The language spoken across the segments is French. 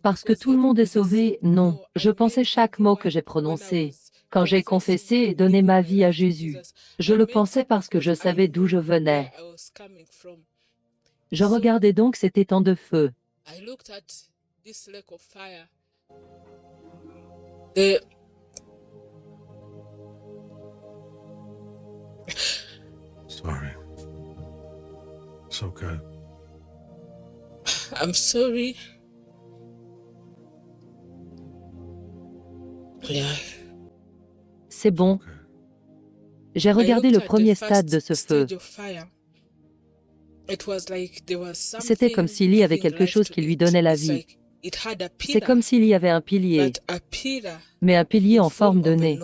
Parce que tout le monde est sauvé, non. Je pensais chaque mot que j'ai prononcé. Quand j'ai confessé et donné ma vie à Jésus, je le pensais parce que je savais d'où je venais. Je regardais donc cet étang de feu. Sorry. It's okay. I'm sorry. Yeah. C'est bon. Okay. J'ai regardé le premier stade de ce feu. C'était comme s'il y avait quelque chose qui lui donnait la vie. C'est comme s'il y avait un pilier, mais un pilier en forme de nez.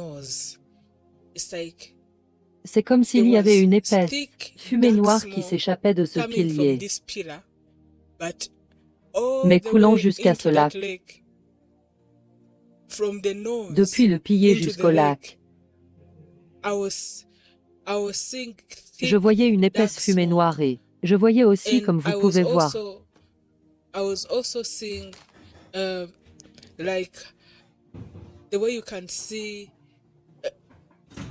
C'est comme s'il y avait une épaisse fumée noire qui s'échappait de ce pilier, mais coulant jusqu'à ce lac. Depuis le pilier jusqu'au lac, je voyais une épaisse fumée noire et je voyais aussi, comme vous pouvez voir,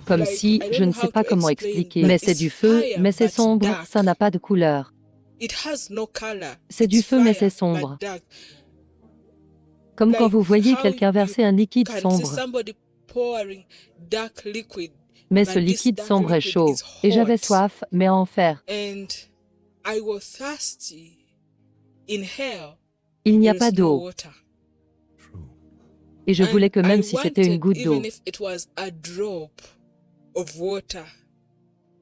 comme si, je ne sais pas comment expliquer, mais c'est du feu, mais c'est sombre, ça n'a pas de couleur. C'est du feu, mais c'est sombre. Comme quand vous voyez quelqu'un verser un liquide sombre. Mais ce liquide sombre est chaud, et j'avais soif, mais à en faire. Il n'y a pas d'eau, True. et je voulais que même si c'était une goutte d'eau,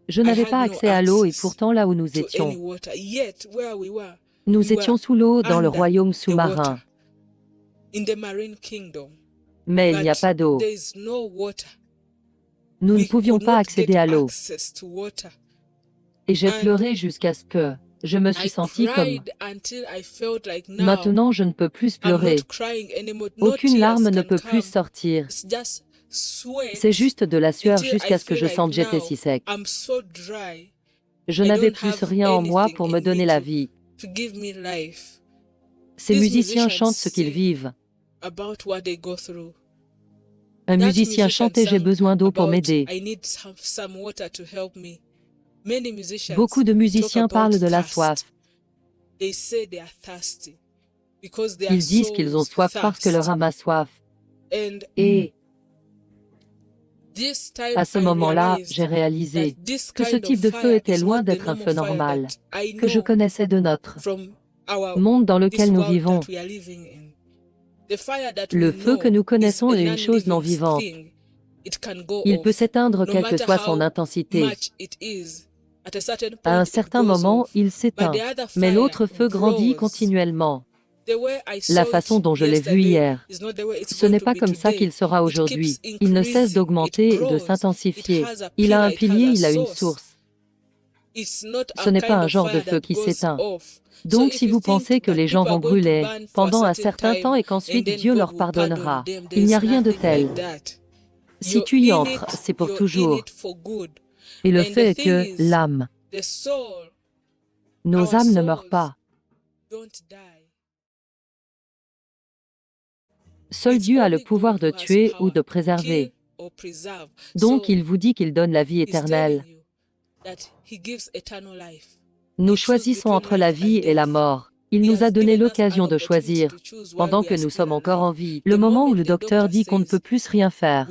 je n'avais pas accès à l'eau et pourtant là où nous étions sous l'eau dans le royaume sous-marin. Mais il n'y a pas d'eau. Nous ne pouvions pas accéder à l'eau. Et j'ai pleuré jusqu'à ce que je me suis sentie comme maintenant je ne peux plus pleurer. Aucune larme ne peut plus sortir. C'est juste de la sueur jusqu'à ce que je sente j'étais si sec. Je n'avais plus rien en moi pour me donner la vie. Ces musiciens chantent ce qu'ils vivent. Un musicien chantait « J'ai besoin d'eau pour m'aider ». Beaucoup de musiciens parlent de la soif. Ils disent qu'ils ont soif parce que leur âme a soif. Et à ce moment-là, j'ai réalisé que ce type de feu était loin d'être un feu normal, que je connaissais de notre monde dans lequel nous vivons. Le feu que nous connaissons est une chose non vivante. Il peut s'éteindre quelle que soit son intensité. À un certain moment, il s'éteint, mais l'autre feu grandit continuellement. La façon dont je l'ai vu hier, ce n'est pas comme ça qu'il sera aujourd'hui. Il ne cesse d'augmenter et de s'intensifier. Il a un pilier, il a une source. Ce n'est pas un genre de feu qui s'éteint. Donc si vous pensez que les gens vont brûler pendant un certain temps et qu'ensuite Dieu leur pardonnera, il n'y a rien de tel. Si tu y entres, c'est pour toujours. Et le fait est que l'âme, nos âmes ne meurent pas. Seul Dieu a le pouvoir de tuer ou de préserver. Donc il vous dit qu'il donne la vie éternelle. Nous choisissons entre la vie et la mort. Il nous a donné l'occasion de choisir, pendant que nous sommes encore en vie, le moment où le docteur dit qu'on ne peut plus rien faire.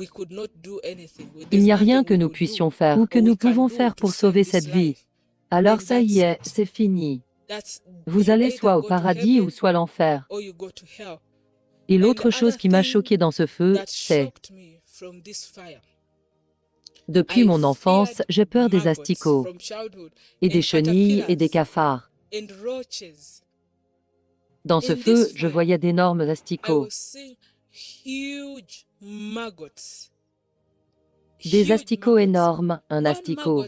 Il n'y a rien que nous puissions faire ou que nous pouvons faire pour sauver cette vie. Alors ça y est, c'est fini. Vous allez soit au paradis ou soit l'enfer. Et l'autre chose qui m'a choquée dans ce feu, c'est depuis mon enfance, j'ai peur des asticots, et des chenilles et des cafards. Dans ce feu, je voyais d'énormes asticots. Des asticots énormes, un asticot,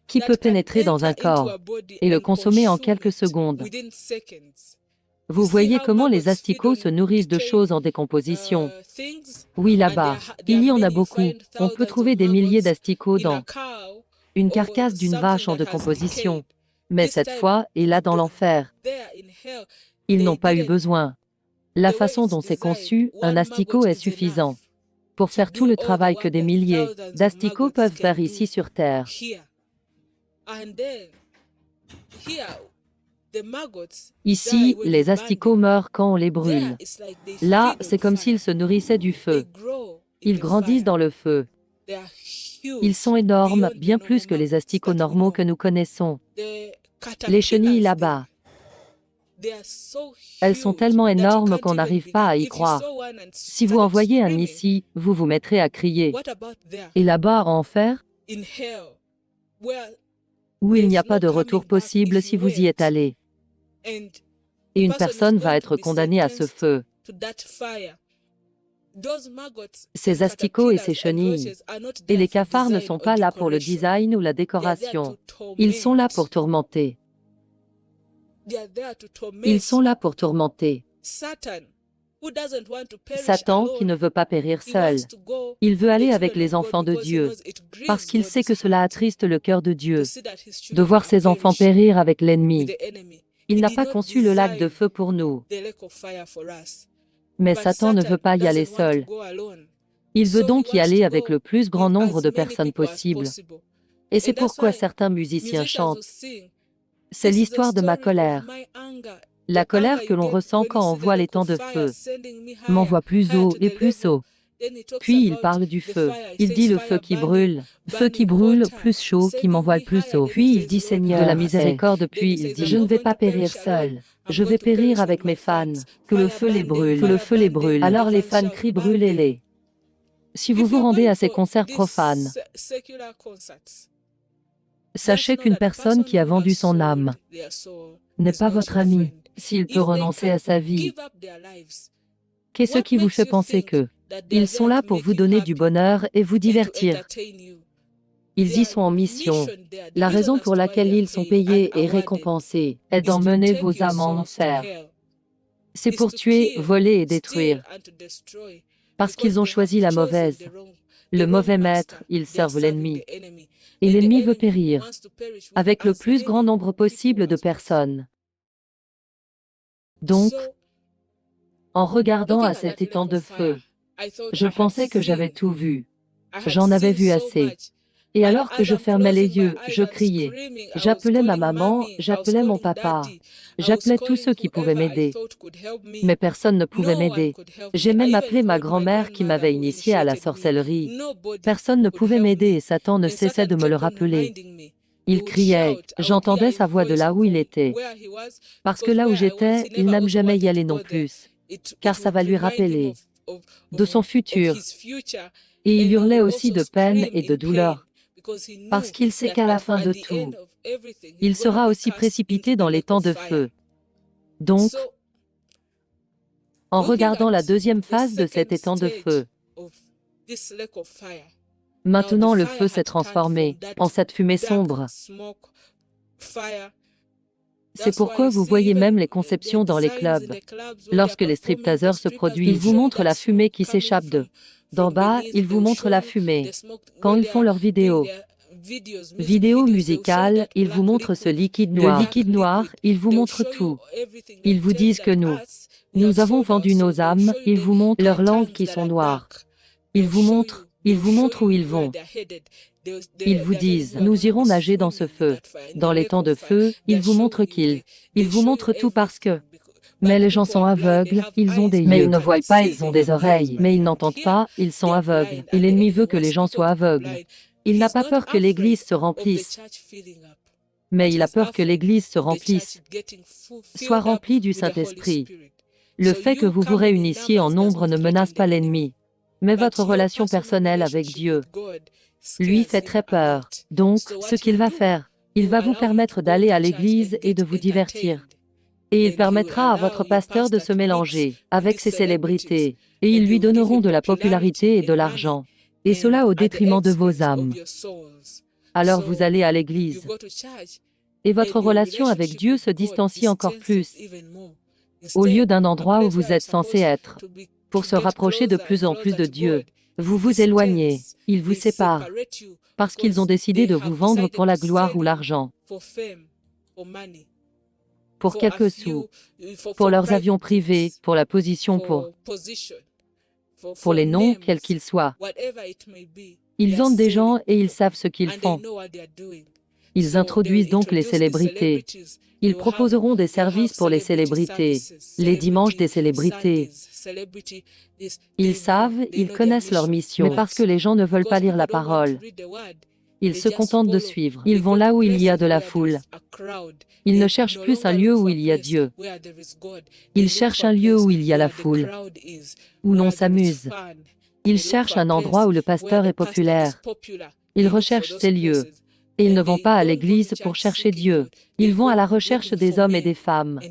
qui peut pénétrer dans un corps et le consommer en quelques secondes. Vous voyez comment les asticots se nourrissent de choses en décomposition. Oui, là-bas, il y en a beaucoup. On peut trouver des milliers d'asticots dans une carcasse d'une vache en décomposition. Mais cette fois, et là dans l'enfer, ils n'ont pas eu besoin. La façon dont c'est conçu, un asticot est suffisant pour faire tout le travail que des milliers d'asticots peuvent faire ici sur Terre. Ici, les asticots meurent quand on les brûle. Là, c'est comme s'ils se nourrissaient du feu. Ils grandissent dans le feu. Ils sont énormes, bien plus que les asticots normaux que nous connaissons. Les chenilles là-bas, elles sont tellement énormes qu'on n'arrive pas à y croire. Si vous en voyez un ici, vous vous mettrez à crier. Et là-bas, en enfer, où il n'y a pas de retour possible si vous y êtes allé. Et une personne va être condamnée à ce feu. Ces asticots et ces chenilles et les cafards ne sont pas là pour le design ou la décoration. Ils sont là pour tourmenter. Ils sont là pour tourmenter. Satan, qui ne veut pas périr seul, il veut aller avec les enfants de Dieu, parce qu'il sait que cela attriste le cœur de Dieu, de voir ses enfants périr avec l'ennemi. Il n'a pas conçu le lac de feu pour nous. Mais Satan ne veut pas y aller seul. Il veut donc y aller avec le plus grand nombre de personnes possible. Et c'est pourquoi certains musiciens chantent. C'est l'histoire de ma colère. La colère que l'on ressent quand on voit les temps de feu m'envoie plus haut et plus haut. Puis il parle du feu. Il dit le feu qui brûle, plus chaud, qui m'envoie plus haut. Puis il dit Seigneur de la miséricorde, puis il dit je ne vais pas périr seul. Je vais périr avec mes fans. Que le feu les brûle, que le feu les brûle. Alors les fans crient brûlez-les. Si vous vous rendez à ces concerts profanes, sachez qu'une personne qui a vendu son âme n'est pas votre ami. S'il peut renoncer à sa vie, qu'est-ce qui vous fait penser que ils sont là pour vous donner du bonheur et vous divertir? Ils y sont en mission. La raison pour laquelle ils sont payés et récompensés est d'emmener vos âmes en enfer. C'est pour tuer, voler et détruire. Parce qu'ils ont choisi la mauvaise. Le mauvais maître, ils servent l'ennemi. Et l'ennemi veut périr avec le plus grand nombre possible de personnes. Donc, en regardant à cet étang de feu, je pensais que j'avais tout vu. J'en avais vu assez. Et alors que je fermais les yeux, je criais. J'appelais ma maman, j'appelais mon papa. J'appelais tous ceux qui pouvaient m'aider. Mais personne ne pouvait m'aider. J'ai même appelé ma grand-mère qui m'avait initiée à la sorcellerie. Personne ne pouvait m'aider et Satan ne cessait de me le rappeler. Il criait, j'entendais sa voix de là où il était. Parce que là où j'étais, il n'aime jamais y aller non plus. Car ça va lui rappeler de son futur. Et il hurlait aussi de peine et de douleur. Parce qu'il sait qu'à la fin de tout, il sera aussi précipité dans les temps de feu. Donc, en regardant la deuxième phase de cet étang de feu, maintenant le feu s'est transformé en cette fumée sombre. C'est pourquoi vous voyez même les conceptions dans les clubs. Lorsque les stripteaseurs se produisent, ils vous montrent la fumée qui s'échappe d'en bas, ils vous montrent la fumée. Quand ils font leurs vidéos musicales, ils vous montrent ce liquide noir. Le liquide noir, ils vous montrent tout. Ils vous disent que nous avons vendu nos âmes, ils vous montrent leurs langues qui sont noires. Ils vous montrent où ils vont. Ils vous disent, nous irons nager dans ce feu. Dans les temps de feu, ils vous montrent ils vous montrent tout parce que. Mais les gens sont aveugles, ils ont des yeux. Mais ils ne voient pas, ils ont des oreilles. Mais ils n'entendent pas, ils sont aveugles. Et l'ennemi veut que les gens soient aveugles. Il n'a pas peur que l'Église se remplisse. Mais il a peur que l'Église se remplisse, soit remplie du Saint-Esprit. Le fait que vous vous réunissiez en nombre ne menace pas l'ennemi, mais votre relation personnelle avec Dieu lui fait très peur. Donc, ce qu'il va faire, il va vous permettre d'aller à l'église et de vous divertir. Et il permettra à votre pasteur de se mélanger avec ses célébrités, et ils lui donneront de la popularité et de l'argent, et cela au détriment de vos âmes. Alors vous allez à l'église, et votre relation avec Dieu se distancie encore plus, au lieu d'un endroit où vous êtes censé être, pour se rapprocher de plus en plus de Dieu. Vous vous éloignez, ils vous séparent, parce qu'ils ont décidé de vous vendre pour la gloire ou l'argent. pour quelques sous, pour leurs avions privés, pour la position, pour les noms, quels qu'ils soient. Ils vendent des gens et ils savent ce qu'ils font. Ils introduisent donc les célébrités. Ils proposeront des services pour les célébrités, les dimanches des célébrités. Ils savent, ils connaissent leur mission, mais parce que les gens ne veulent pas lire la parole, ils se contentent de suivre. Ils vont là où il y a de la foule. Ils ne cherchent plus un lieu où il y a Dieu. Ils cherchent un lieu où il y a la foule, où l'on s'amuse. Ils cherchent un endroit où le pasteur est populaire. Ils recherchent ces lieux. Et ils ne vont pas à l'église pour chercher Dieu. Ils vont à la recherche des hommes et des femmes.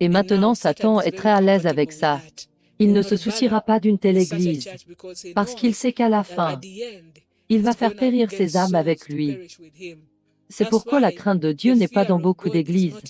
Et maintenant, Satan est très à l'aise avec ça. Il ne se souciera pas d'une telle église, parce qu'il sait qu'à la fin, il va faire périr ses âmes avec lui. C'est pourquoi la crainte de Dieu n'est pas dans beaucoup d'églises.